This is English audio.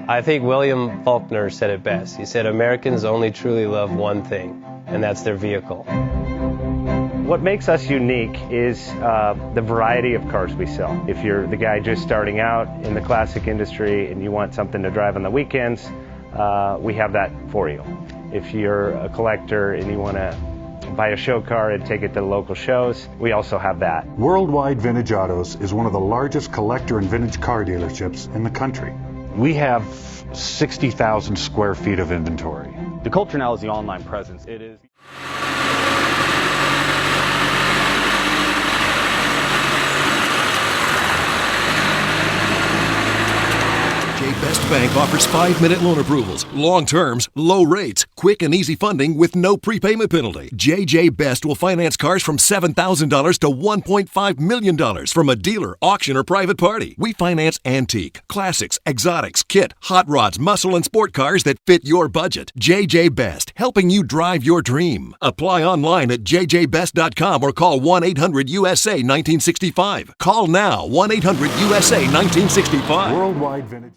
I think William Faulkner said it best. He said, Americans only truly love one thing, and that's their vehicle. What makes us unique is the variety of cars we sell. If you're the guy just starting out in the classic industry and you want something to drive on the weekends, we have that for you. If you're a collector and you want to buy a show car and take it to the local shows, we also have that. Worldwide Vintage Autos is one of the largest collector and vintage car dealerships in the country. We have 60,000 square feet of inventory. The culture now is the online presence. It is. Best Bank offers 5-minute loan approvals, long terms, low rates, quick and easy funding with no prepayment penalty. JJ Best will finance cars from $7,000 to $1.5 million from a dealer, auction, or private party. We finance antique, classics, exotics, kit, hot rods, muscle, and sport cars that fit your budget. JJ Best, helping you drive your dream. Apply online at jjbest.com or call 1-800-USA-1965. Call now, 1-800-USA-1965. Worldwide Vintage